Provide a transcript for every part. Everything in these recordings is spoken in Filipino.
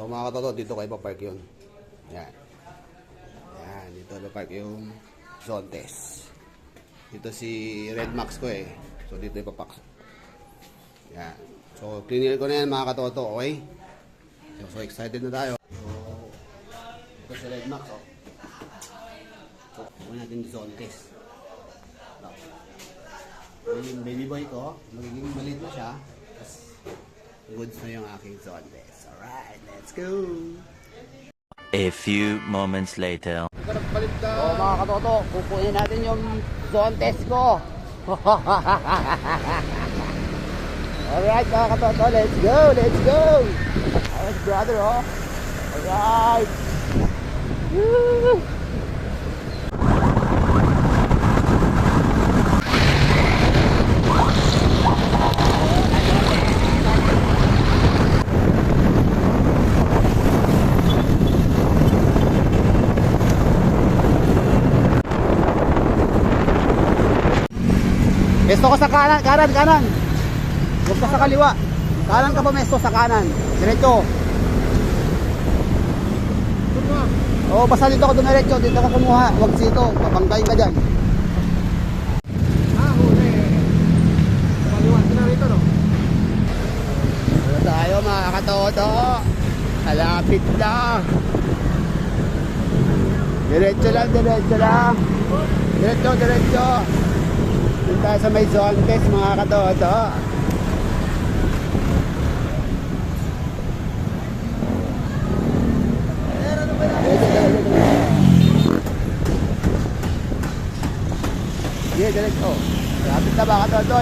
So mga katoto, dito kayo papark yun. Yan. Yan, dito papark yung zone test. Dito si Red Max ko eh. So dito ipapak. Yan. So cleaner ko na yan mga katoto, okay? So excited na tayo. So ito si Red Max, oh. So kunin natin yung zone test. Yung baby boy ko, magiging maliit na siya. Goods na yung aking zone test. Alright, let's go! A few moments later. So mga katoto, pupunin natin yung zone test ko. Alright mga katoto, let's go! Let's go! Alright brother, oh. Alright! Woo! Mesto ko sa kanan. Huwag ka sa kaliwa. Kanan ka pa mesto sa kanan. Diretso. Oo, basta dito ka dumiretso. Dito ka kumuha. Huwag dito. Papangkain ka dyan. Huli. Kaliwa na rito, no? Ano tayo mga katoto? Malapit na. Diretso lang. Diretso. Punta sa may zone test mga katoto. Sige, diretso. Malapit na mga katoto.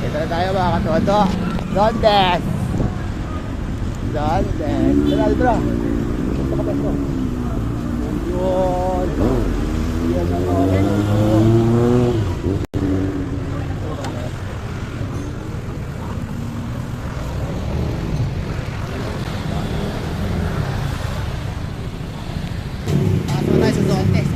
Ito na tayo mga katoto. Zone test. Tara. Ito ka pesto. Yun. Yan ang pasok na sa zone test.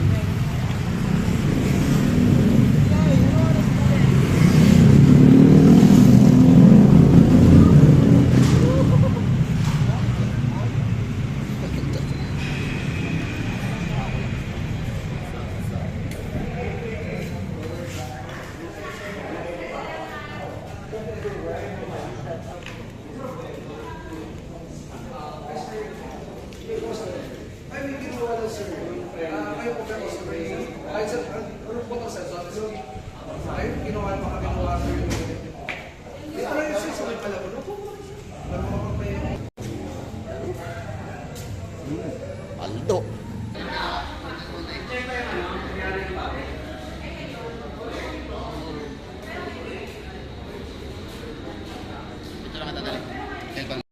Aldo. Ito lang tatali. Cellphone.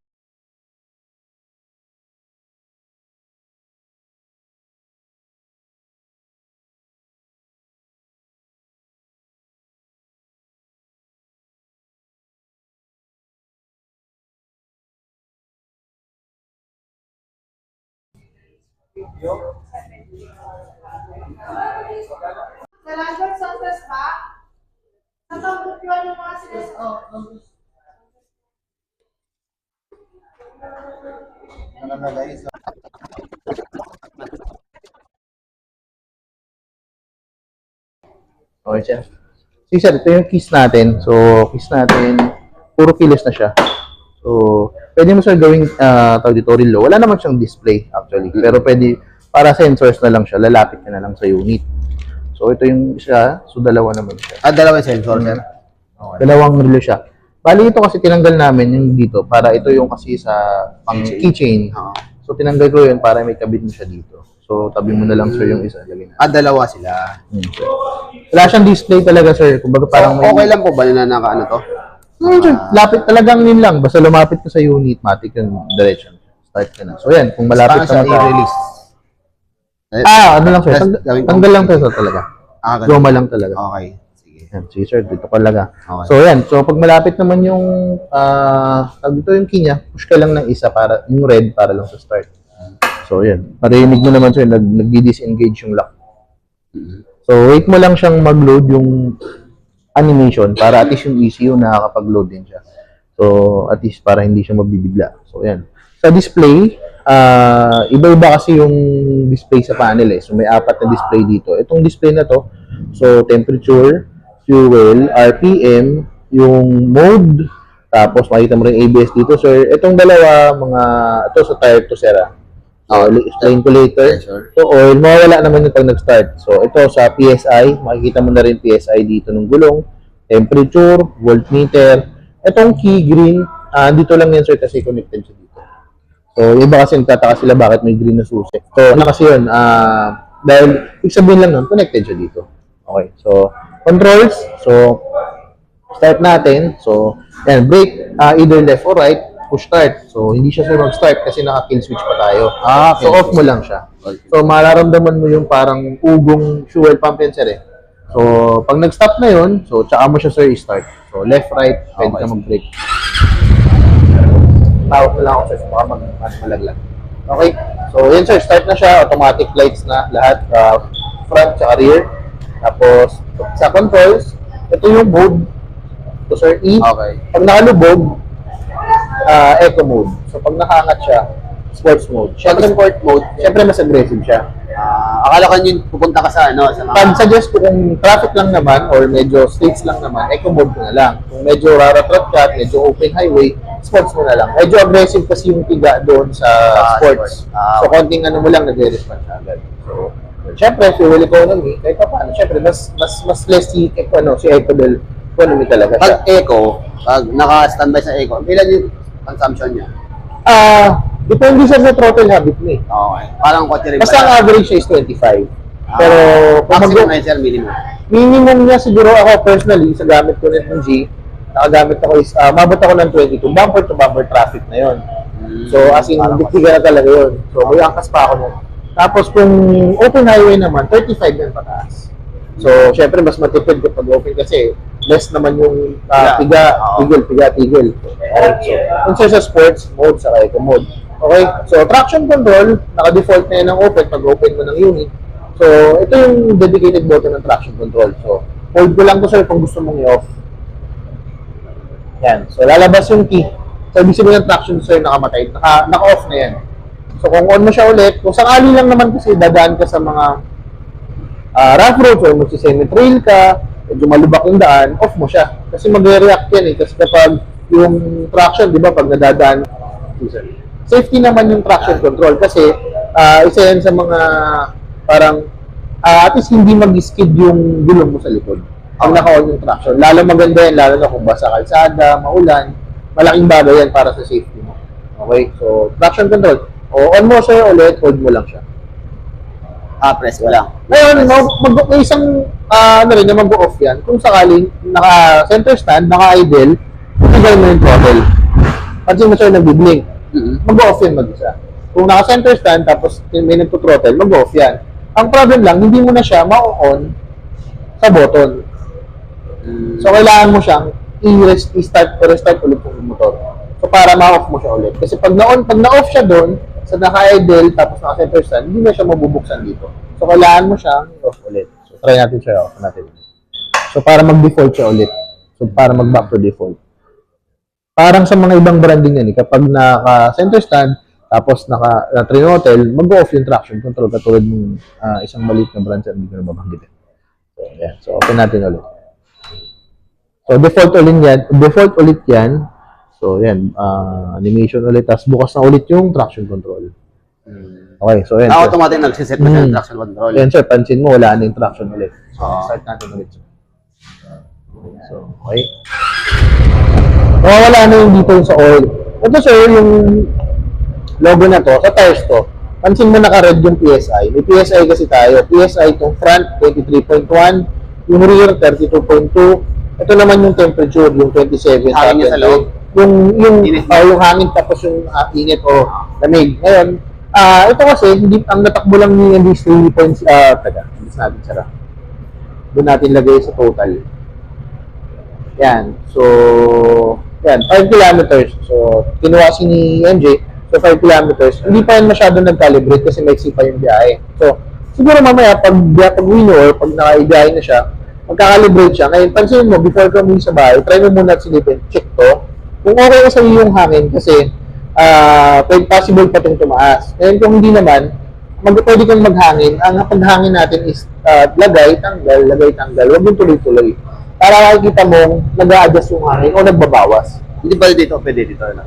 Sa Landmark Southwest ba? Natambok yun yung mga sinas... Okay, sir. Si sir, ito yung keys natin. So, keys natin, puro keyless na siya. So, pwede mo sir gawing tawag dito, reload. Wala naman siyang display actually. Pero pwede, para sensors na lang siya, lalapit ka na lang sa unit. So, ito yung isa. So, dalawa naman siya. Dalawa yung sensor, sir. Okay. Dalawang relo siya. Bali, ito kasi tinanggal namin yung dito para ito yung kasi sa pang keychain. So, tinanggal ko yun para may kabit mo siya dito. So, tabi mo na lang sir yung isa. Lagay na. Dalawa sila. Sir. Wala siyang display talaga sir. Kumbaga parang may... Okay lang po ba na naka to? Sir, lapit talagang yun lang. Basta lumapit ka sa unit, matik yung direction. Start ka na. So, yan. Kung malapit ka na i-release. ano lang sir. Tanggal lang to talaga. Goma lang talaga. Okay. Sige. Yan, sige sir, dito talaga. Okay. So yan, so pag malapit naman yung dito yung key niya, push ka lang ng isa para yung red para lang sa start. So yan, parinig mo naman sir, nag-disengage yung lock. So wait mo lang siyang mag-load yung animation para at least yung ECU nakakapag-load din siya. So, at least para hindi siya mabibigla. So, yan. Sa display, iba-iba kasi yung display sa panel eh. So, may 4 na display dito. Itong display na to, so, temperature, fuel, RPM, yung mode, tapos makita mo rin ABS dito, sir. Itong dalawa, ito sa tire to, sir. Explain ko later. Yes, sir. So, oil, mawawala naman yung pag nag-start. So, ito sa PSI, makikita mo na rin PSI dito ng gulong, temperature, voltmeter. Itong key green, dito lang yan, sir, kasi connected siya dito. So, iba kasi nagtataka sila bakit may green na susi. So, ano kasi yun, dahil, ibig sabihin lang nun, connected siya dito. Okay, so, controls. So, start natin. So, yan, brake, either left or right, push start. So, hindi siya sir mag-start kasi naka-kill switch pa tayo. So, off mo lang siya. So, mararamdaman mo yung parang ugong fuel pump yan, sir eh. So, pag nag-stop na yun, so, tsaka mo siya sir i-start. So, left, right, pwede ka mag-brake. Tawag mo lang ako sir, baka malaglag. Okay? So, yun sir, start na siya. Automatic lights na lahat. Front, tsaka rear. Tapos, sa controls, ito yung mode. So, sir, E. Okay. Pag nakalubog, eco mode. So, pag nakaangat siya, sports mode. Siyempre, sport mode. Siyempre, mas aggressive siya. Akala ko yun, pupunta ka sa ano, sa mga... Pag-suggest ko kung traffic lang naman or medyo states lang naman, eco mode mo na lang. Kung medyo rarat-rat ka, medyo open highway, sports mo na lang. Medyo aggressive kasi yung tiga doon sa sports. So, konting ano mo lang, nagre-respond siya agad. So, syempre, fuel economy, kahit pa paano, syempre, mas less si Ecodel economy talaga siya. Pag eco, pag naka-standby sa eco, ilan yung consumption niya? Depende sa throttle habit mo eh. Okay. Parang kotse rin Basta ang average niya is 25. Pero, kung maximum mag- na yun, sir, minimum. minimum niya siguro ako personally, sa gamit ko ng G, nakagamit ako is, mabot ako ng 22, bumper to bumper traffic na yon. So, as in, diktiga na talaga yun. So, may angkas pa ako nun. Tapos, kung open highway naman, 35 yan pataas. So, syempre, mas matipid kapag open kasi less naman yung tigil. Okay. So, kung sa sports mode, sa eco mode. Okay, so traction control, naka-default na yan ng open pag open mo ng unit. So, ito yung dedicated button ng traction control. So, hold ko lang to sir kung gusto mong i-off. Yan. So, lalabas yung key. So, ibig sabihin ng traction sir nakamatay. Naka-off na yan. So, kung on mo siya ulit, kung sakali lang naman kasi dadaan ka sa mga rough road or magsi-semi-trail ka, medyo malubak yung daan, off mo siya. Kasi magre-react yan eh. Kasi kapag yung traction, di ba, pag nadadaan, safety naman yung traction control kasi isa yan sa mga parang at least hindi mag-skid yung gulong mo sa likod pag naka-on yung traction. Lalo maganda yan, lalo na kung basa kalsada, maulan, malaking bagay yan para sa safety mo. Okay? So, traction control. O, on mo siya ulit, hold mo lang siya. Press mo lang. Ngayon, may isang rin na mag-off yan. Kung sakaling naka-center stand, naka-idle, tigay mo yung throttle. Pansin mo siya nag-blink. Mag-off yan mag-isa. Kung naka-center stand, tapos may nagpo-throttle, mag-off yan. Ang problem lang, hindi mo na siya ma-on sa button. So, kailangan mo siyang i-restart ulit yung motor. So, para ma-off mo siya ulit. Kasi pag na-off siya doon, sa naka-idle, tapos naka-center stand, hindi na siya mabubuksan dito. So, kailangan mo siyang i-off ulit. So, try natin siya, off natin. So, para mag-default siya ulit. So, para mag-back to default. Parang sa mga ibang branding yan, kapag naka-center stand, tapos naka-trinotel, mag-off yung traction control katulad ng isang maliit na brand hindi ko na mabanggitin. So, yan. So, open natin ulit. So, default ulit yan. So, yan. Animation ulit. Tapos, bukas na ulit yung traction control. Okay, so yan. Automatic nagsiset na siya ng traction control. Yan, sir. Pansin mo, wala na yung traction ulit. So, start natin ulit. So, okay. Wala na yung dito sa oil. Ito sir, yung logo na to, sa tires to, pansin mo naka-red yung PSI. May PSI kasi tayo. PSI itong front, 23.1. Yung rear, 32.2. Ito naman yung temperature, yung 27. Hangin niya sa loob. Yung hangin tapos yung init o lamig. Ngayon, ito kasi, ang natakbo lang ni MB's 3 points, natin sara. Doon natin lagay sa total. Yan. So, yan, 5 kilometers. So, kinuha si ni MJ. So, 5 kilometers. Hindi pa yan masyado nag-calibrate kasi maiksi pa yung biyahe. So, siguro mamaya, pag uwi nyo or pag naka-ibiyahe na siya, magkakalibrate siya. Ngayon, pansin mo, before ka umuwi sa bahay, try mo muna at silipin, check to. Kung okay sa iyo yung hangin, kasi possible pa itong tumaas. Ngayon, kung hindi naman, pwede kang maghangin. Ang paghangin natin is lagay, tanggal. Huwag yung tuloy-tuloy. Para makikita mo, nag-a-adjust yung hangin o nagbabawas. Hindi ba dito? Pwede dito na.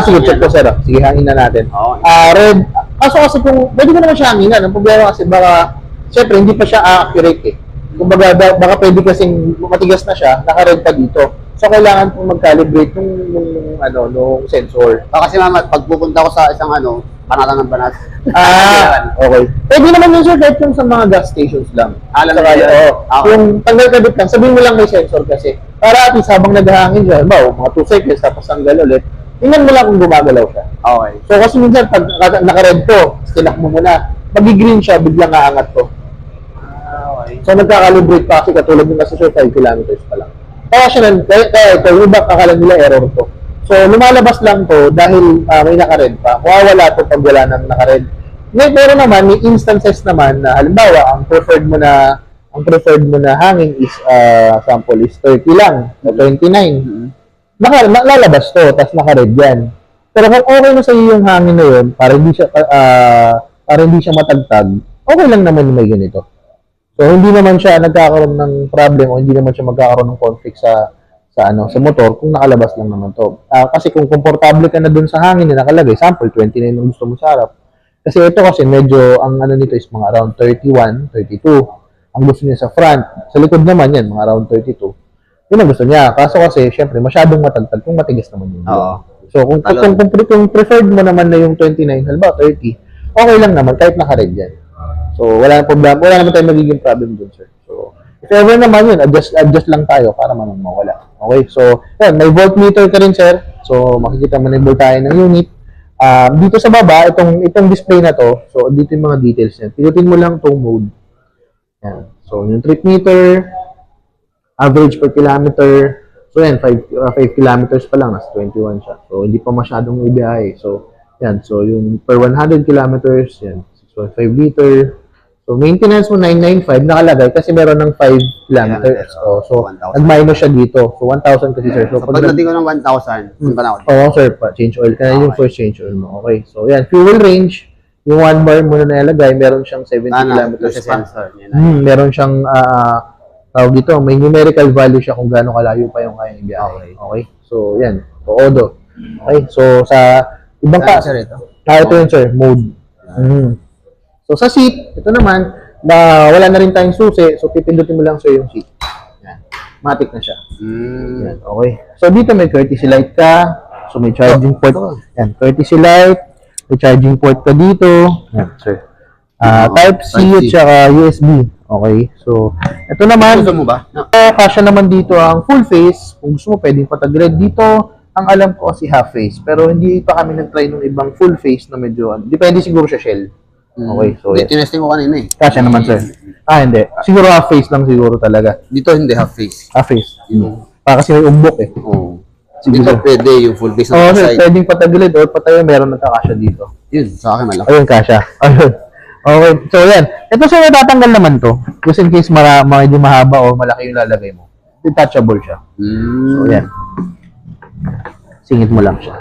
Sige, check ko, sir. Sige, hangin na natin. Oo. Red. Kasi kung, pwede mo naman siya hanginan. Ang problema kasi baka, syempre, hindi pa siya accurate eh. Kumbaga, baka pwede kasing matigas na siya, naka-red pa dito. So, kailangan pong mag-calibrate nung sensor. Kasi mama, pag pupunta ko sa isang panatan ng banas. Okay. Pwede naman yun, sir, kahit yung sa mga gas stations lang. Alam Saka, mo yun. oo. Okay. Yung tanggal-kabit lang, sabihin mo lang may sensor kasi. Para at least habang naghahangin siya, mga 2 seconds, tapos tanggal ulit, tingnan mo lang kung gumagalaw siya. Okay. So, kasi minsan, pag naka-red to, stinak mo muna, mag-green siya, biglang aangat to. Okay. So, nagka-calibrate pa kasi katulad yung nasa 5 kilometers pa lang. Kaya siya kaya ito, yung iba akala nila error to. So, lumalabas lang to dahil may naka-red pa. Mawawala to pag wala nang naka-red. Ngayon, pero naman, may instances naman na halimbawa, ang preferred mo na hangin is sample is 30 lang o 29. Lalabas to, tapos naka-red yan. Pero kung okay na sa iyo yung hangin na yun, para hindi siya matagtag, okay lang naman yung may ganito. So, hindi naman siya nagkakaroon ng problem o hindi naman siya magkakaroon ng conflict sa motor kung nakalabas lang naman to. Kasi kung komportable ka na dun sa hangin na nakalagay, sample 29 ang gusto mo sa harap. Kasi ito kasi medyo ang nito is mga around 31, 32. Ang gusto niya sa front. Sa likod naman yan, mga around 32. Yun ang gusto niya. Kaso kasi, syempre, masyadong matagtag kung matigas naman yun. Oo. So, kung preferred mo naman na yung 29, halimbawa 30, okay lang naman kahit naka-red yan. So, wala nang problema. Wala naman tayong magiging problem dun, sir. So, if ever naman yun, adjust lang tayo para man mawala. Okay? So, yan, may voltmeter ka rin, sir. So, makikita mo na yung voltahe ng unit. Dito sa baba, itong display na to, so, dito yung mga details niya. Pinutin mo lang itong mode. Yan. So, yung trip meter, average per kilometer. So, yan, 5 kilometers pa lang, nasa 21 siya. So, hindi pa masyadong ibiyahe. So, yan. So, yung per 100 kilometers, yan, 6.5 liter. So, maintenance mo 995 nakalagay kasi meron ng 5 kilometers. So, 1,000. nag-minus siya dito. So, 1,000 kasi, sir. So, So, pagdating ko ng 1,000, punta na ako. Oo, sir. Change oil ka na yung first change oil mo. Okay. So, yan. Fuel range, yung 1 bar mo na nilagay, meron siyang 70 kilometers pa. Sensor. Meron siyang, tawag dito, may numerical value siya kung gaano kalayo pa yung kayang ibiyahe. Okay. So, yan. So, odo. Okay. So, sa ibang ka, Sir, ito. ito yun, sir. Mode. So, sa seat, ito naman, wala na rin tayong susi. So, pipindutin mo lang, sir, yung seat. Yan. Matic na siya. Yan. Okay. So, dito may courtesy light ka. So, may charging port. Yan. Courtesy light. May charging port ka dito. Yan, sir. Type-C at saka USB. Okay. So, ito naman. Gusto mo ba? No. Kasya naman dito ang full face. Kung gusto mo, pwedeng patagilid dito. Ang alam ko kasi half face. Pero hindi pa kami nag-try ng ibang full face na medyo, depende siguro sa shell. Okay, so Hindi, tinesting ko kanina eh. kasya naman, sir. Hindi. Siguro half face lang siguro talaga. Dito hindi half face. Half face. Para kasi may umbok eh. Oo. Sige, Dito sir. pwede yung full face Oo, na sir. side. Pwedeng patagilid or patayo. Meron nagkakasya dito. Yun, sa akin malaki. Ayun, kasya. Ayun. Okay. So, yan. Ito, sir, natatanggal naman to. Just in case medyo mahaba o malaki yung lalagay mo. Detachable siya. So, yan. Singit mo lang siya.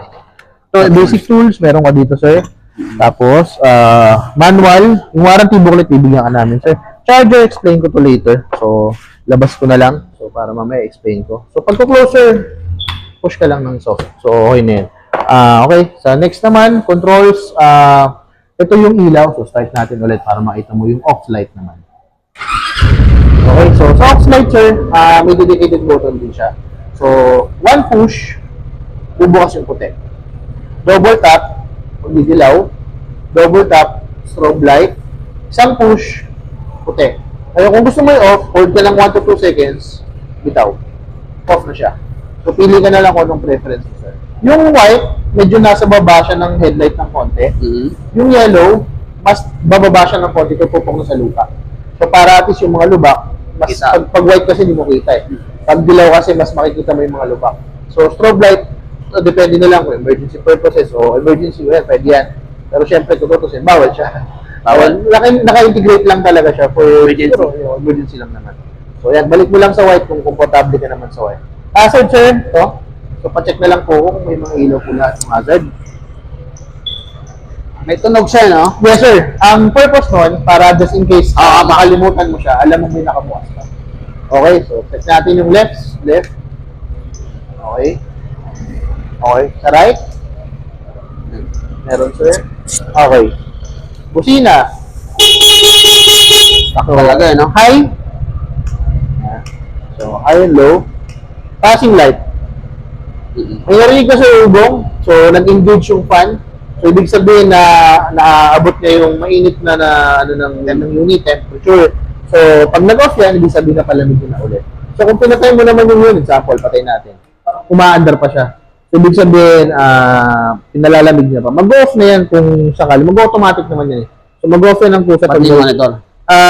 So, basic tools, meron ka dito, sir. Tapos, manual. Yung warranty booklet, bibigyan ka namin, sir. Charger, explain ko to later. So, labas ko na lang. So, para mamaya explain ko. So, pag closer, push ka lang ng soft. So, okay na yan. Okay. Sa next naman, controls. Ito yung ilaw. So, start natin ulit para makita mo yung off light naman. Okay. So, sa off light, sir, may dedicated button din siya. So, one push, bubukas yung puti. Double tap, magdidilaw. Double tap, strobe light. Isang push, puti. Kaya kung gusto mo i-off, hold ka lang 1 to 2 seconds, bitaw. Off na siya. So, pili ka na lang kung anong preference mo, sir. Yung white, medyo nasa baba siya ng headlight ng konti. Yung yellow, mas bababa siya ng konti kung pupok na sa lupa. So, para at least yung mga lubak, mas, pag white kasi hindi mo kita eh. Pag dilaw kasi, mas makikita mo yung mga lubak. So, strobe light, depende na lang kung emergency purposes o emergency, well, pwede yan. Pero syempre, kung tutusin, bawal siya. Naka-integrate lang talaga siya for emergency lang naman. So, yan. Balik mo lang sa white kung komportable ka naman sa white. Hazard, sir. Ito. So, pacheck na lang po kung may mga ilaw pula at hazard. May tunog siya, no? Yes, sir. Ang purpose nun, para just in case makalimutan mo siya, alam mo may nakabukas ka. Okay, so check natin yung left. Okay. Okay. Sa right? Meron, sir. Okay. Busina. Takot talaga, no? High. So, high and low. Passing light. May narinig ka sa ubong, so nag-engage yung fan. So, ibig sabihin na naaabot niya yung mainit na ng unit temperature. So, pag nag-off yan, ibig sabihin na palamig na ulit. So, kung pinatay mo naman yung unit, example, patay natin, umaandar pa siya. So, ibig sabihin, pinalalamig niya pa. Mag-off na yan kung sakali. Mag-automatic naman yan eh. So, mag-off yan ang pusa. Pati yung monitor.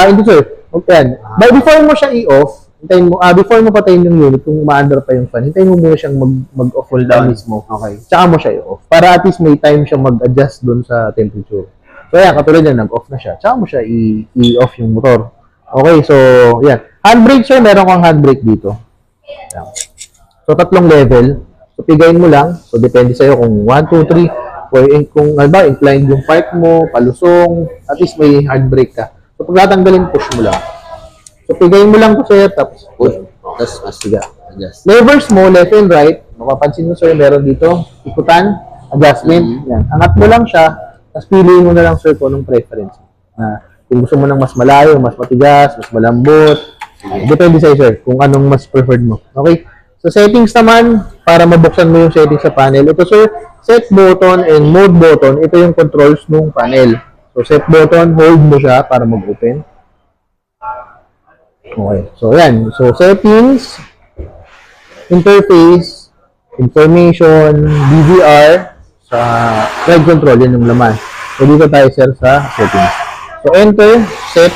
Hindi sir. Okay. But before mo siya i-off, hintayin mo, before mo patayin yung unit, kung umaandar pa yung fan, hintayin mo muna siyang mag-off cool down mismo. Okay. Tsaka mo siya i-off. Para at least may time siya mag-adjust dun sa temperature. So, yan, katulad yan, nag-off na siya. Tsaka mo siya i-off yung motor. Okay, so, yan. Handbrake, sir, meron kang handbrake dito. Yan. So, 3 level. So, pigayin mo lang. So, depende sa'yo kung 1, 2, 3. Or kung, inclined yung park mo, palusong, at least may handbrake ka. So, pag tatanggalin, push mo lang. So, pigayin mo lang ito, sir, tapos Push. Tapos, mas adjust. levers mo, left and right, mapapansin mo, sir, meron dito, ikutan, adjustment, yan. Angat mo lang siya, tapos piliin mo na lang, sir, kung anong preference. Kung gusto mo ng mas malayo, mas matigas, mas malambot, depende sa'yo, sir, kung anong mas preferred mo. Okay? So, settings naman, para mabuksan mo yung settings sa panel. Ito, sir, set button and mode button, ito yung controls ng panel. So, set button, hold mo siya para mag-open. Okay. So, yan. So, settings, interface, information, DVR, sa ride control, yan yung laman. So, dito tayo, sir, sa settings. So, enter, set.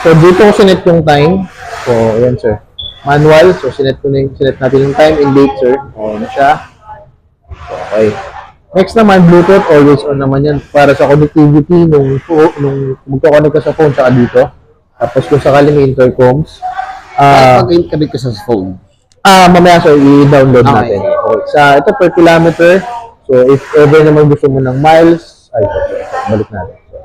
So, dito ko sinet yung time. So, yan, sir. Manual. So, sinet natin yung time and date, sir. On siya. So, okay. Next naman, Bluetooth, always on naman yan. Para sa connectivity, nung magkoconnect ka sa phone, tsaka dito. Tapos kung sakali may intercoms, Pag kabit ka sa phone. mamaya sir, i-download Okay. natin. Okay. Ito per kilometer. So, if ever naman gusto mo ng miles, balik natin. So,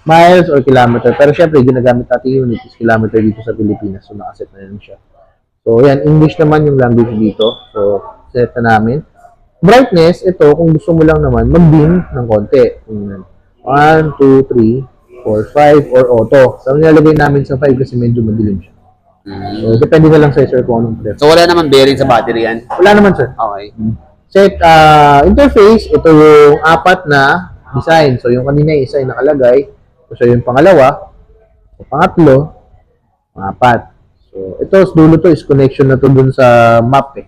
miles or kilometer. Pero syempre, ginagamit natin unit is kilometer dito sa Pilipinas. So, nakaset na yun siya. So, yan. English naman yung language dito. So, set na namin. Brightness, ito, kung gusto mo lang naman, mag-dim ng konti. 1, 2, 3, 4, 5, or auto. So, nilalagay namin sa 5 kasi medyo madilim siya. So, depende na lang sa sir kung anong prefer. So, wala naman bearing sa battery yan? Wala naman, sir. Okay. Set interface, ito yung 4 na design. So, yung kanina yung isa ay nakalagay. So, yung pangalawa. So, pangatlo, 4. So, ito, dulo to is connection na to dun sa map eh.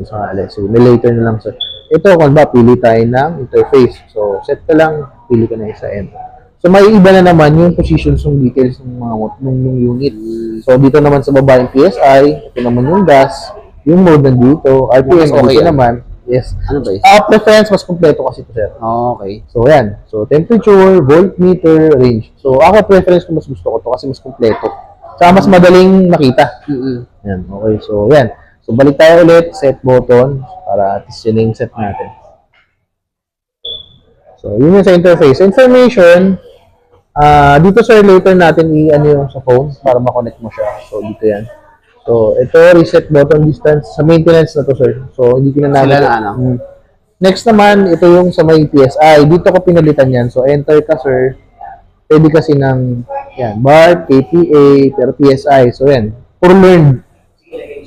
So, may later na lang, sir. Ito, kung ba, pili tayo ng interface. So, set ka lang, pili ka na isa enter. So, may iba na naman yung positions ng details ng mga ng unit. So, dito naman sa baba yung PSI, ito naman yung gas, yung mode nandito, RPM, okay naman. Yes. Ano ba yun? Preference, mas kompleto kasi ito, sir. Okay. So, yan. So, temperature, voltmeter, range. So, ako preference ko mas gusto ko to kasi mas kompleto. Saka mas madaling makita. Yan. Okay. So, yan. So, balik tayo ulit. Set button para at least yun yung set natin. So, yun yung sa interface. Information, dito sir, later natin i-ano yung sa phone para makonect mo siya. So, dito yan. So, ito, reset button distance. Sa maintenance na to, sir. So, hindi ko na namin. Sila na, ano? Next naman, ito yung sa may PSI. Dito ko pinalitan yan. So, enter ka, sir. Pwede kasi ng, yan, bar, KPA, pero PSI. So, yan. For learned.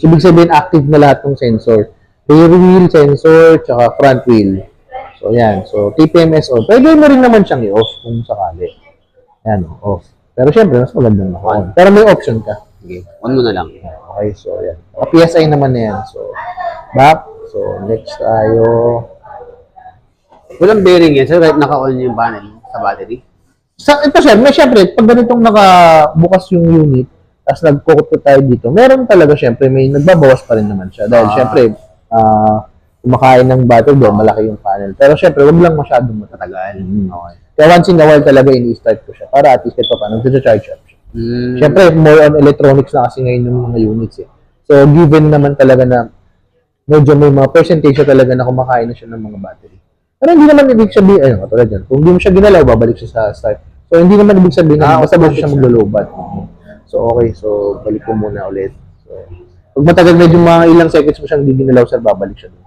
So, ibig sabihin, active na lahat ng sensor. Rear wheel sensor, tsaka front wheel. So, yan. So, TPMS on. Pwede mo rin naman siyang i-off kung sakali. Yan, off. Pero syempre, mas magandang on. Pero may option ka. Okay. On mo na lang. Okay, so yan. PSI naman na yan. So, back. So, next tayo. Walang bearing yan. So, right naka-on yung panel sa battery. Ito sir, may syempre, pag ganitong nakabukas yung unit, tapos nagkukot tayo dito, meron talaga syempre, may nagbabawas pa rin naman siya. Dahil syempre, kumakain ng battery doon, malaki yung panel. Pero syempre, wag lang masyadong matatagal. Okay. Kaya once in a while talaga ini-start ko siya para at least ito pa, nag-charge up siya. Siyempre, more on electronics na kasi ngayon yung mga units eh. So, given naman talaga na medyo may mga percentage talaga na kumakain na siya ng mga battery. Pero hindi naman ibig sabihin, ayun, katulad yan. Kung hindi mo siya ginalaw, babalik siya sa start. So, hindi naman ibig sabihin na basta siya maglo-lowbat. So, okay. So, balik ko muna ulit. So, pag matagal medyo mga ilang seconds mo siyang hindi ginalaw, sir, babalik siya dun.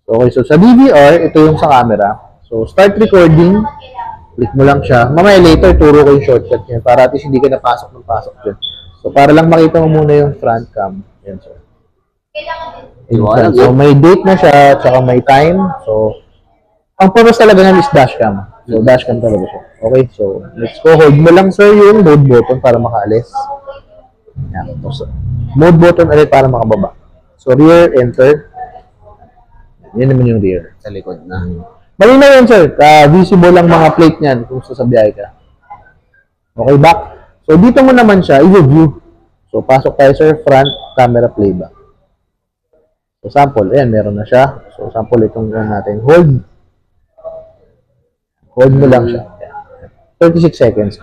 So, okay. So, sa DVR, ito yung sa camera. So, start recording. Click mo lang siya. Mamaya later, turo ko yung shortcut niya para at least hindi ka napasok ng pasok dyan. So, para lang makita mo muna yung front cam. Yan, sir. Ayan, so, may date na siya, tsaka may time. So, ang purpose talaga yan is dashcam. So, dashcam talaga siya. Okay, so, let's go. Hold mo lang, sir, yung mode button para makaalis. Yan. So, mode button ulit para makababa. So, rear, enter. Yan naman yung rear. Sa likod na. Malinaw yan, sir. Visible lang mga plate niyan kung sasabihay ka. Okay, back. So, dito mo naman siya, i-view. So, pasok tayo, sir, front camera playback. So, sample. Ayan, meron na siya. So, sample itong natin. Hold. Hold mo lang siya. Ayan. 36 seconds.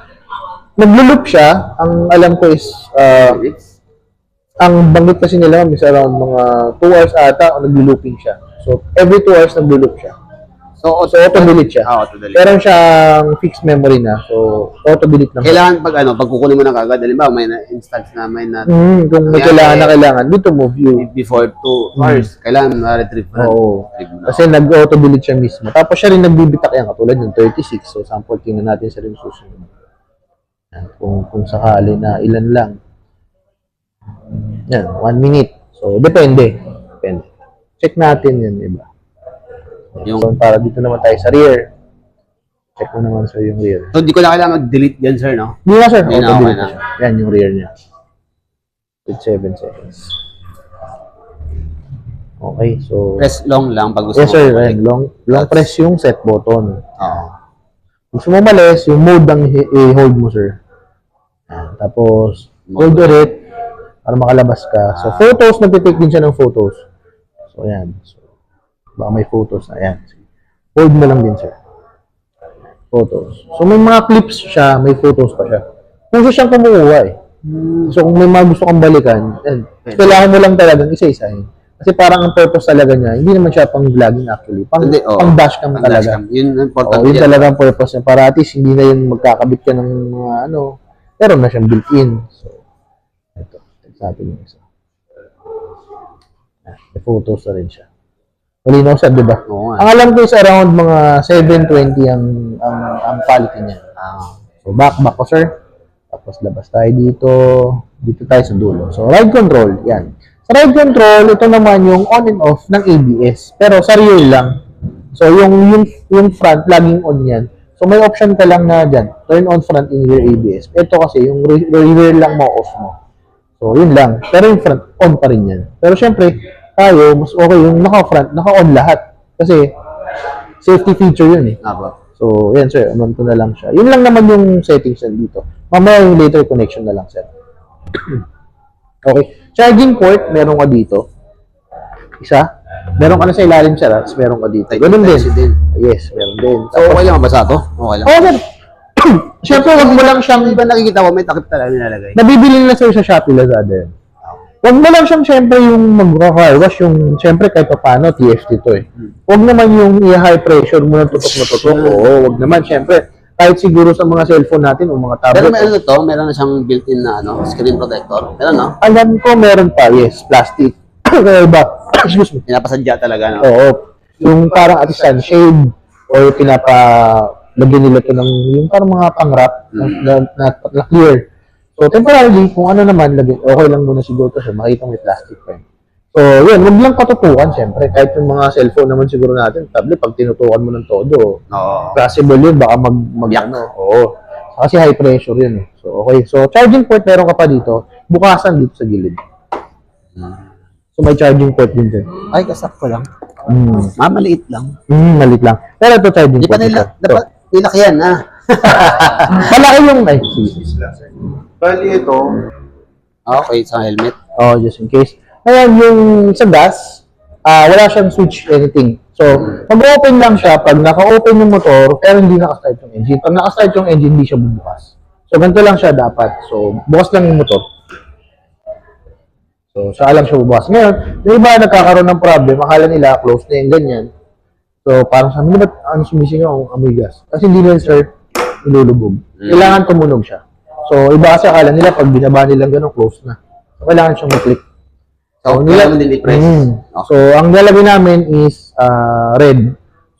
Naglo-loop siya. Ang alam ko is, ang banggit kasi nila, is around mga 2 hours ata, o naglo-looping siya. So, every 2 hours naglo-loop siya. So, auto-delete siya. Auto-delete. Meron siyang fixed memory na. So, auto-delete lang. Kailangan pag kukunin mo na kagad, halimbawa may instance na may na Kung may kailangan, dito mo view. before 2 hours, kailangan ma-retrieve mo. Oo. Retrieve mo na. Kasi nag-auto-delete siya mismo. Tapos siya rin nagbibitak yan, katulad ng 36. So, sample, tingnan natin sa rin susunod. Yan, kung sakali na ilan lang. Yan, 1 minute. So, depende. Check natin yan, diba? So, para dito naman tayo sa rear. Check mo naman, sir, yung rear. So, di ko na kailangan mag-delete yan, sir, no? Hindi na, sir. Hindi na, Auto-delete okay na. na siya. Yan, yung rear niya. With 7 seconds. Okay, so... Press long lang pag gusto Yes, sir. mo. Ayan, long press yung set button. Oo. Gusto mo malis, yung mode ang i-hold mo, sir. Ayan, tapos, hold ulit para makalabas ka. So, photos, nagtitake din siya ng photos. So, ayan. So, baka may photos na. Ayan. Hold mo lang din, sir. Photos. So, may mga clips siya, may photos pa siya. Puso siyang kumukuha eh. So, kung may mga gusto kang balikan, ayan, kailangan mo lang talagang isa-isahin. Kasi parang ang purpose talaga niya, hindi naman siya pang vlogging actually. Pang dashcam talaga. Yun ang important. Yun talaga ang purpose niya. Para at least hindi na yun magkakabit ka ng mga meron na siyang built-in. So, ito. Sabi niyo isa. May photos na rin siya. Malinaw siya, di ba? Oo nga. Ang alam ko is around mga 720 ang quality niya. So, back ko, sir. Tapos, labas tayo dito. Dito tayo sa dulo. So, ride control. Yan. Sa ride control, ito naman yung on and off ng ABS. Pero sa rear lang. So, yung front, laging on yan. So, may option ka lang na dyan. Turn on front in rear ABS. Ito kasi, yung rear lang mo, off mo. So, yun lang. Pero yung front, on pa rin yan. Pero syempre, tayo, mas okay yung naka-front, naka-on lahat. Kasi, safety feature yun eh. So, yan sir, on ko na lang siya. Yun lang naman yung settings na dito. Mamaya yung later connection na lang sir. Okay. Charging port, meron ka dito. Isa. Meron ka na sa ilalim sir, tapos meron ka dito. Ganun din. Yes, meron din. So, okay lang ba sa ito? Okay lang. Oh, sir. Siyempre, wag mo lang siyang... Iba nakikita ko, may takip talaga nilalagay. Nabibili na sir sa Shopee Lazada. Wag mo lang siyang siyempre yung mag-car wash, yung siyempre kahit pa paano, TFT to eh. Wag naman yung i-high pressure mo na tutok na tutok. Oo, wag naman siyempre. Kahit siguro sa mga cellphone natin o mga tablet. Pero may ano to, meron na siyang built-in na screen protector. Meron, no? Alam ko meron pa, yes, plastic. Kaya ba? Excuse me. Pinapasadya talaga, no? Oo. Yung parang at sunshade or pinapalagyan nila to ng yung parang mga pang-wrap na clear. So, temporarily, kung ano naman, okay lang muna siguro kasi makita may plastic pa yun. So, yun, huwag lang katutukan, syempre. Kahit yung mga cellphone naman siguro natin, tablet, pag tinutukan mo ng todo, possible yun, baka Oo. Kasi high pressure yun. So, okay. So, charging port meron ka pa dito, bukasan dito sa gilid. So, may charging port din dyan. Ay, kasak ko lang. Maliit lang. Malit lang. Pero ito charging Di pa port. dapat nilakyan, ha? Malaki yung, Bali ito, Okay, sa helmet. Oh, just in case. Ngayon, yung sa gas, wala siyang switch anything. So, mag-open lang siya pag naka-open yung motor, pero hindi naka-start yung engine. Pag naka-start yung engine, hindi siya bubukas. So, So, ganito lang siya dapat. So, bukas lang yung motor. So, saka lang siya bubukas. Ngayon, yung iba nagkakaroon ng problem, akala nila close na yung ganyan. So, parang sabi, ba't sumisingaw ang amoy gas? Kasi hindi na, sir, ilulubog. Kailangan tumunog siya. So, iba kasi akala nila, pag binaba nilang gano'n, close na. So, kailangan siyang mag-click. So, kailangan din i-press. Okay. So, ang lalagay namin is red.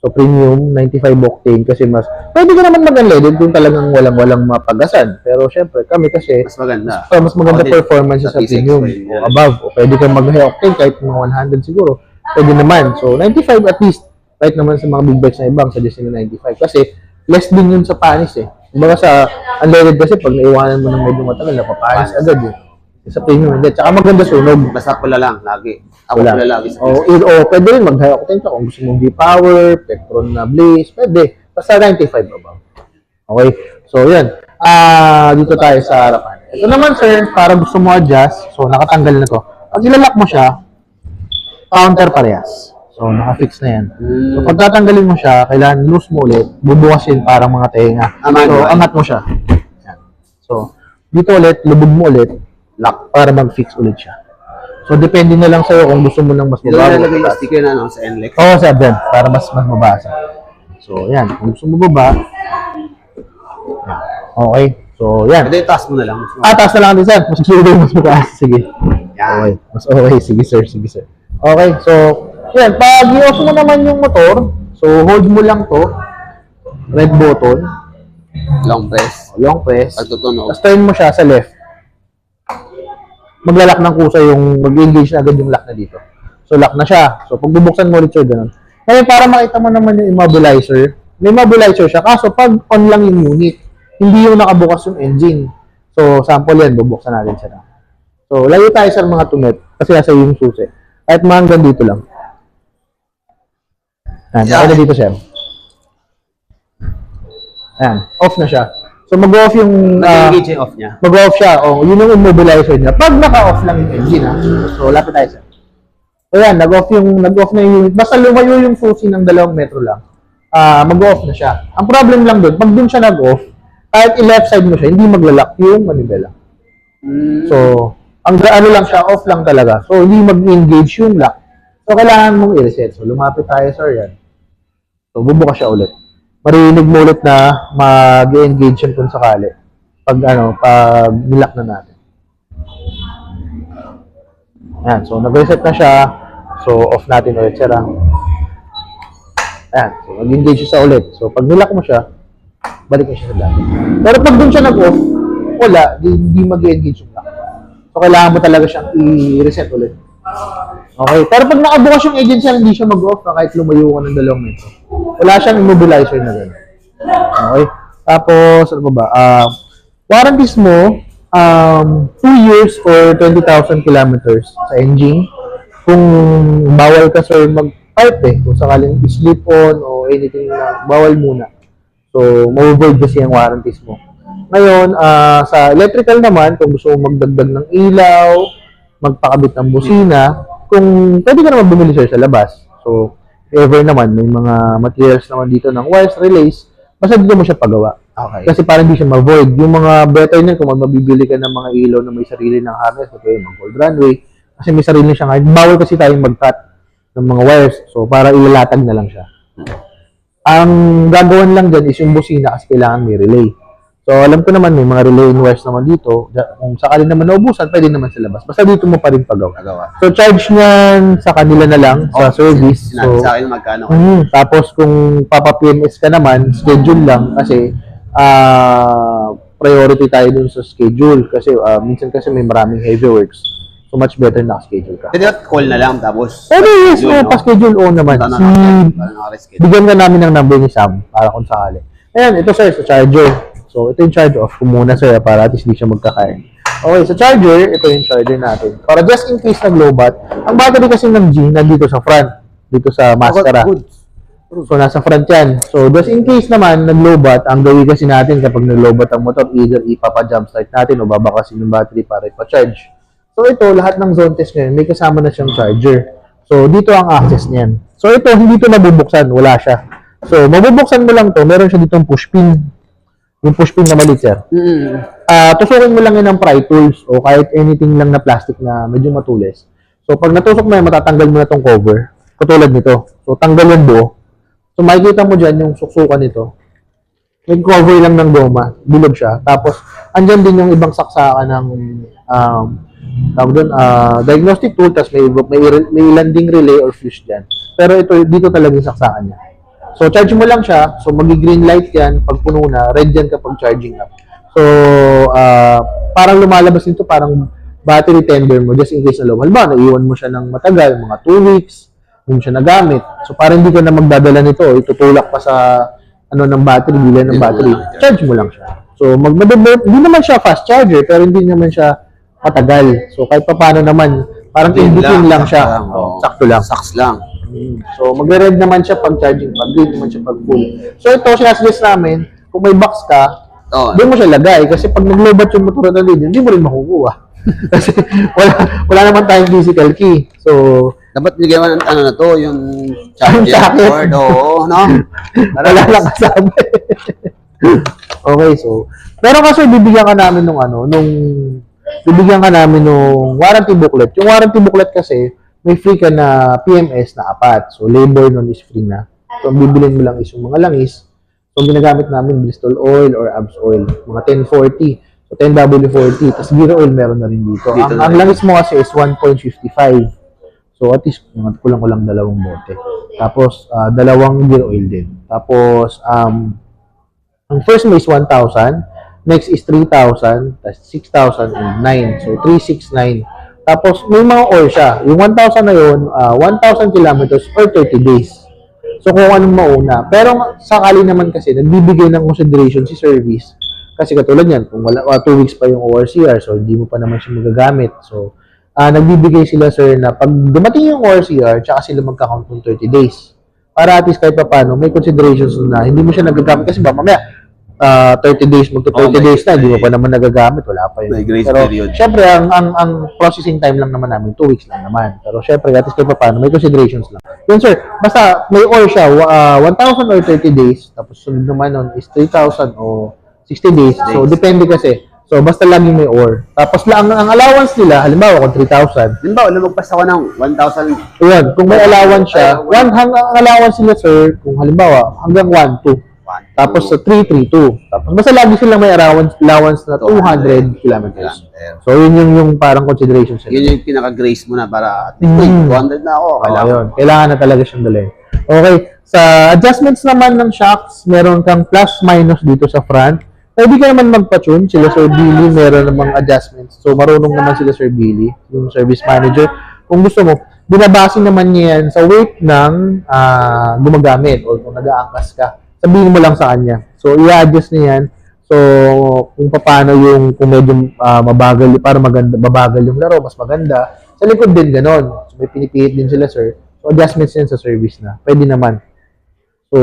So, premium, 95 octane kasi mas, pwede ka naman mag-unleaded kung talagang walang mapagasan. Pero, syempre, kami kasi, Mas maganda. mas maganda Ako din, performance sa sa P6 premium oil, o above. O pwede kang mag-high octane kahit mga 100 siguro. Pwede naman. So, 95 at least. Kahit naman sa mga big bikes na ibang, suggest nila 95. Kasi, less din yun sa panis eh. Kumbaga sa unleaded kasi, pag naiwanan mo ng medyo matagal, napapanis agad eh. Sa premium, hindi. Tsaka maganda sunog. Basta pula lang, lagi. Ako pula lagi sa P6. Pwede rin mag-high octane ka kung gusto mong V-Power, Petron na Blaze, pwede. Basta 95 above. Okay? So, yan. Dito tayo sa harapan. Ito naman, sir, para gusto mo adjust. So, nakatanggal na to. Pag ilalak mo siya, counter parehas. So, nakafix na yan. So, pag tatanggalin mo siya, kailangan loose mo ulit, bubukasin parang mga tenga. So, angat mo siya. Yan. So, dito ulit, lubog mo ulit, lock, para mag-fix ulit siya. So, depende na lang sa'yo kung gusto mo ng mas Dito mabago. nalagay yung sticker na sa NLEX. Oo, sir, dyan, para mas mabasa. So, yan. Kung gusto mo baba, yan. Okay. So, yan. Pwede taas mo na lang. Taas na lang din, sir. Mas gusto mo mas mataas. Sige. Yan. Okay. Mas okay. Sige, sir. Sige, sir. Okay. So, yan. Pag i-off mo naman yung motor, so, hold mo lang to. Red button. Long press. Long press. Pag tutunog. Tapos turn mo siya sa left. Maglalak ng kusa yung, mag-engage na agad yung lock na dito. So, lock na siya. So, pag bubuksan mo ulit siya, ganun. Ngayon, para makita mo naman yung immobilizer, may immobilizer siya. Kaso, pag on lang yung unit, hindi yung nakabukas yung engine. So, sample yan, bubuksan natin siya na. So, layo tayo sa mga tumet, kasi nasa yung susi. Kahit mga hanggang dito lang. Ayan, Yeah. na dito siya. Ayan, off na siya. So, mag-off yung... Nag-engage yung off niya. mag-off siya. O, yun yung immobilizer niya. Pag naka-off lang yung engine, ha? So, lapit tayo siya. So, yan. Nag-off na yung unit. Basta lumayo yung susi ng 2 metro lang. Mag-off na siya. Ang problem lang doon, pag doon siya nag-off, kahit i-left side mo siya, hindi maglalak yung manibela. So, ang ano lang siya, off lang talaga. So, hindi mag-engage yung lock. So, kailangan mong i-reset. So, lumapit tayo, sir, yan. So, bubukas siya ulit. Marinig mo ulit na mag-engage yan kung sakali. Pag nilock na natin. Ayan, so nag-reset na siya. So, off natin ulit siya lang. Ayan, so mag-engage siya ulit. So, pag nilock mo siya, balik mo siya sa dati. Pero pag dun siya nag-off, wala, hindi mag-engage yung lock. So, kailangan mo talaga siyang i-reset ulit. Okay, pero pag nakabukas yung engine siya, hindi siya mag-off na kahit lumayo ka ng 2 metro. Wala siyang immobilizer na gano'n. Okay, tapos, ano ba? Warranties mo, 2 years or 20,000 kilometers sa engine. Kung bawal ka, sir, mag-pipe kung sakaling slip on o anything na, bawal muna. So, ma-void kasi ang warranties mo. Ngayon, sa electrical naman, kung gusto mo magdagdag ng ilaw, magpakabit ng busina, kung pwede ka naman bumili sir sa labas. So, if ever naman, may mga materials naman dito ng wires, relays, basta dito mo siya pagawa. Okay. Kasi para hindi siya ma-void. Yung mga better niyan, kung mabibili ka ng mga ilaw na may sarili ng harness, okay, mag-gold runway, kasi may sarili siyang harness. Bawal kasi tayong mag-cut ng mga wires. So, para ilalatag na lang siya. Ang gagawin lang dyan is yung busina kasi kailangan may relay. So, alam ko naman, may mga relay wires naman dito. Kung sakali naman naubusan, pwede naman sa labas. Basta dito mo pa rin pagawa. So, charge niyan sa kanila na lang, sa service. Sinabi So, sa akin magkano. tapos, kung papa-PMS ka naman, schedule lang. Kasi, priority tayo dun sa schedule. Kasi, minsan kasi may maraming heavy works. So, much better na-schedule ka. Pwede call na lang tapos. Pero yes, Schedule, no? pa-schedule on naman. Bigyan ka namin ng number ni Sam para kung sakali. Ayan, ito sir, sa charger. So, ito yung charger. Off ko muna sir para at least hindi siya magkakain. Okay, sa charger, ito yung charger natin. Para just in case nag-lowbat, ang battery kasi ng G nandito sa front. Dito sa maskara. So, nasa front yan. So, just in case naman nag-lowbat, ang gawin kasi natin kapag nag-lowbat ang motor, either ipapa-jumpstart natin o babakasin yung battery para ipa-charge. So, ito, lahat ng zone test ngayon, may kasama na siyang charger. So, dito ang access niyan. So, ito, hindi ito nabubuksan. Wala siya. So, mabubuksan mo lang to. Meron siya ditong push pin. Yung pushpin na maliit, sir. Tusukin mo lang yun ng pry tools o kahit anything lang na plastic na medyo matulis. So, pag natusok mo yan, matatanggal mo na tong cover. Katulad nito. So, tanggal yung buo. So, makikita mo dyan yung suksukan nito. May cover lang ng goma. Bilog siya. Tapos, andyan din yung ibang saksakan ng tawag doon, diagnostic tool. Tapos, may landing relay or fuse dyan. Pero ito, dito talaga yung saksakan niya. So, charge mo lang siya. So, magi-green light yan. Pag puno na, red yan kapag charging up. So, parang lumalabas nito, parang battery tender mo just in case na low. Halimbawa, naiwan mo siya ng matagal, mga 2 weeks, hindi mo siya nagamit. So, parang hindi ka na magdadala nito. Itutulak pa sa ng battery, bilan ng battery. Charge mo lang siya. So, hindi naman siya fast charger, pero hindi naman siya matagal. So, kahit pa paano naman, parang in between lang siya. Sakto lang. Saks lang. So, magre-red naman siya pag charging, pag green naman siya pag full. So, ito, sinasuggest namin, kung may box ka, doon mo siya lagay. Kasi pag nag-lobat yung motor na hindi mo rin makukuha. Kasi wala naman tayong physical key. So, dapat bigyan mo ng na to, yung charger cord, oo, no? Wala lang kasama. Okay, so, pero kasi bibigyan ka namin nung warranty booklet. Yung warranty booklet kasi, may free ka na PMS na 4. So, labor nun is free na. So, ang bibilin mo lang is yung mga langis. So, ginagamit namin Bristol oil or Abs oil. Mga 1040. So, 10W40. Tapos, gear oil meron na rin dito. Ang langis mo kasi is 1.55. So, at least, kulang-kulang 2 bote. Tapos, 2 gear oil din. Tapos, ang first mo is 1,000. Next is 3,000. Tapos, 6,000 and 9. So, 369. Tapos, may mga oil siya. Yung 1,000 na yun, 1,000 kilometers or 30 days. So, kung anong mauna. Pero, sakali naman kasi, nagbibigay ng consideration si service. Kasi katulad yan, kung 2 weeks pa yung ORCR, so hindi mo pa naman siya magagamit. So, nagbibigay sila, sir, na pag dumating yung ORCR, tsaka sila magka-count ng 30 days. Para at least kahit pa paano, may considerations na hindi mo siya nagagamit. Kasi ba, mamaya, 30 days, magto-30 days na, hindi mo pa naman nagagamit, wala pa yun. May grace Pero, period. syempre, ang processing time lang naman namin, 2 weeks lang naman. Pero, syempre, at least kahit pa paano, may considerations lang. Yun, sir, basta may or siya, 1,000 or 30 days, tapos sunod naman nun is 3,000 o 60 days. So, depende kasi. So, basta laging may or. Tapos, ang allowance nila, halimbawa, kung 3,000. Halimbawa, lumagpas ako ng 1,000. Yun, kung may allowance siya, ang allowance nila, sir, kung halimbawa, hanggang 1,2. Tapos sa 332. Tapos basta lagi silang may allowance na 200 kilometers. So yun yung parang consideration sila. Yun yung pinaka-grace mo na para at least, 200 na ako. Yun. Kailangan na talaga siyang dalhin. Okay. Sa adjustments naman ng shocks, meron kang plus minus dito sa front. Pwede ka naman magpa-tune. Sila Sir Billy, meron namang adjustments. So marunong naman sila Sir Billy, yung service manager. Kung gusto mo, binabase naman niya yan sa weight ng gumagamit o kung nag-aangkas ka. Sabihin mo lang sa kanya. So, i-adjust niya yan. So, kung paano kung medyo mabagal, para mabagal yung laro, mas maganda. Sa likod din, ganon. So, may pinipihit din sila, sir. So, adjustments yan sa service na. Pwede naman. So,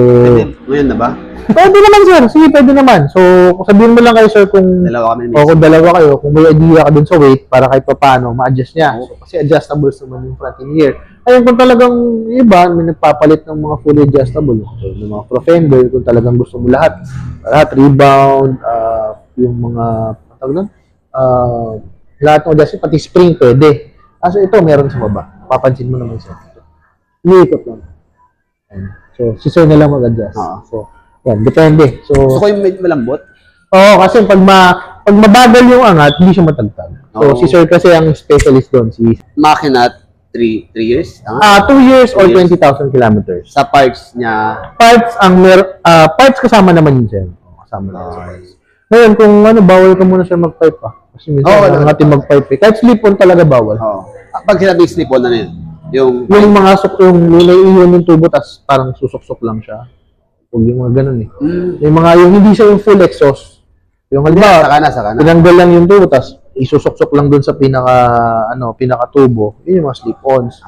Ngayon na ba? pwede naman, sir. Sige, pwede naman. So, sabihin mo lang kayo, sir, kung Dalawa kami. kung dalawa kayo, kung may idea ka dun sa weight, para kahit pa paano, ma-adjust niya. So, kasi adjustables naman yung front and rear. Ayun, kung talagang iba, may nagpapalit ng mga fully adjustable. So, yung mga Profender, kung talagang gusto mo lahat, rebound, yung mga, lahat ng adjustment, pati spring, pwede. So, ito, meron sa baba. Papansin mo naman siya. Iikot lang. Ayan. So, si sir na lang mag-adjust. So, yan, depende. So, Gusto ko yung medyo malambot. oo, kasi pag mabagal yung angat, hindi siya matagtag. So, si sir kasi ang specialist doon. Makina, 3 years? 2 years or 2 years. 20,000 kilometers. Sa parts niya, Parts, parts kasama naman yun, sir. Kasama na yun sa parts. Ngayon, kung bawal ka muna sir mag-pipe Kasi minsan, natin mag-pipe Kahit slip-on talaga bawal. pag sinabi slip-on, ano yun? Yung Yung mga yung naiiwan yung tubo, tas parang susok-sok lang siya. Huwag yung mga ganun eh. Yung mga, yung hindi siya yung full exhaust. Yung halimbawa, saka na. tinanggal lang yung tubo, tas isusok-sok lang dun sa pinaka-tubo. Yun yung mga slip-ons.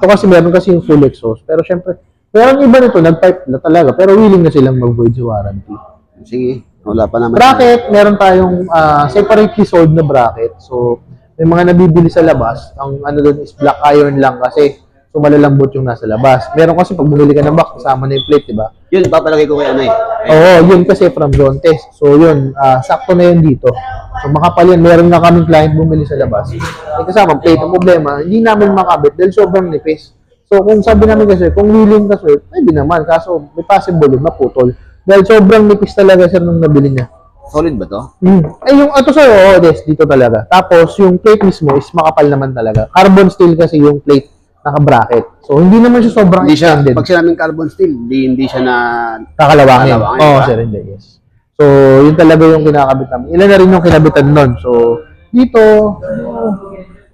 So, kasi meron kasi yung full exhaust. Pero syempre, meron iba nito, nag-pipe na talaga. Pero willing na silang mag-void sa warranty. Sige, wala pa naman. Bracket, meron tayong separately sold na bracket. So, may mga nabibili sa labas. Ang doon is black iron lang kasi so malalambot yung nasa labas. Meron kasi pag bumili ka ng box, kasama na yung plate, di ba? Yun, papalagay ko kay ano eh. Oo, yun kasi from zone test. So yun, sakto na yun dito. So makapal yan, meron na kaming client bumili sa labas. May kasama plate. Ang problema, hindi namin makabit dahil sobrang nipis. So kung sabi namin kasi, kung willing ka sir, pwede naman. Kaso may possible yun, maputol. Dahil sobrang nipis talaga sir nung nabili niya. Solid ba to? Ay, yung ato sir, oo, des, dito talaga. Tapos yung plate mismo is makapal naman talaga. Carbon steel kasi yung plate, naka-bracket. So hindi naman siya sobrang Hindi siya, extended. pag sinabing carbon steel, hindi siya na... Kakalawangin. Kakalawangin, Oo, diba? sir, hindi, yes. So, yun talaga yung kinakabit namin. Ilan na rin yung kinabitan nun. So, dito,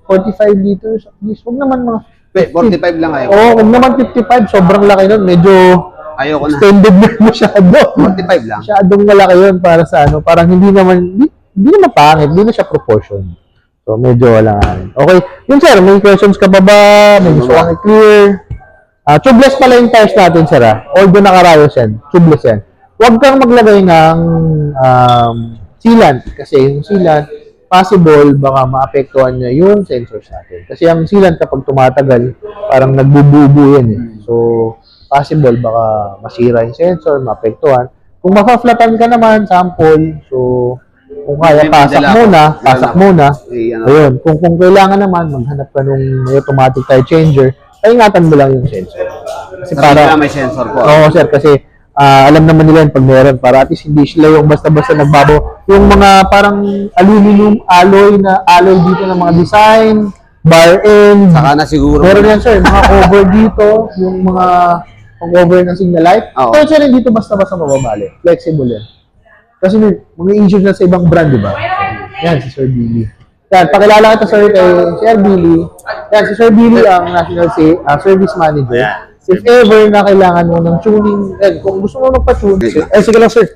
45 liters at least. Huwag naman mga... 45 lang kayo. Oo, huwag naman 55. Sobrang laki nun. Medyo Ayoko na. extended na masyado. 45 lang. Masyadong malaki yun para sa ano. Parang hindi naman pangit. Hindi na siya proportion. So, medyo wala nga rin. Okay. Yun, sir. May questions ka pa ba? May gusto kang i-clear? Tubeless pala yung tires natin, sir. Although nakarayos yan. Tubeless yan. Huwag kang maglagay ng sealant. Kasi yung sealant, possible, baka maapektuhan niya yung sensors natin. Kasi ang sealant kapag tumatagal, parang nagbububo yan eh. So, possible, baka masira yung sensor, maapektuhan. Kung mapa-flatan ka naman, sample, so, kung kaya, pasak muna. Ayun, kung kailangan naman, maghanap ka nung may automatic tire changer, ay ingatan mo lang yung sensor. Kasi Para may sensor po. Oo, sir, kasi alam naman nila yun pag meron, para at least hindi sila yung basta-basta nagbabago. Yung mga parang aluminum alloy dito ng mga design, bar end. Saka na siguro. Meron yan, sir, mga cover dito, yung mga cover ng signal light. Oo. Pero sir, hindi dito basta-basta mababali. Flexible yan. Kasi may mga issues na sa ibang brand, di ba? Yan, si Sir Billy. Yan, pakilala kita, sir, kay Sir Billy. Yan, si Sir Billy ang National Service Manager. If ever na kailangan mo ng tuning, kung gusto mo magpa-tune, Sige lang, sir.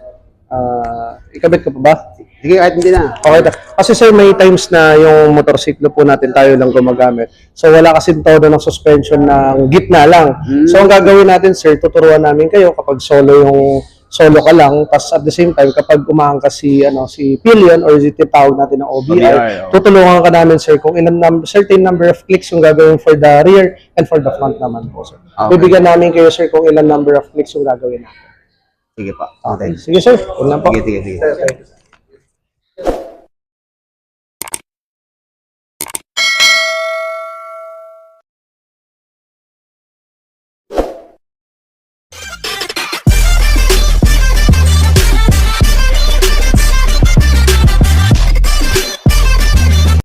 Ikabit ko pa ba? Sige, kahit hindi na. Okay. Kasi sir, may times na yung motorsiklo po natin tayo lang gumagamit. So wala kasi todo ng suspension ng gitna lang. So ang gagawin natin, sir, tuturuan namin kayo kapag solo ka lang, tapos at the same time kapag umaangkas si pillion or tawag natin ng OBR, tutulungan ka namin, sir, kung certain number of clicks yung gagawin for the rear and for the front naman po, sir. Okay. Bibigyan namin kayo, sir, kung ilan number of clicks yung gagawin natin. Sige pa. Okay. Sige, sir. Yun lang po. Sige.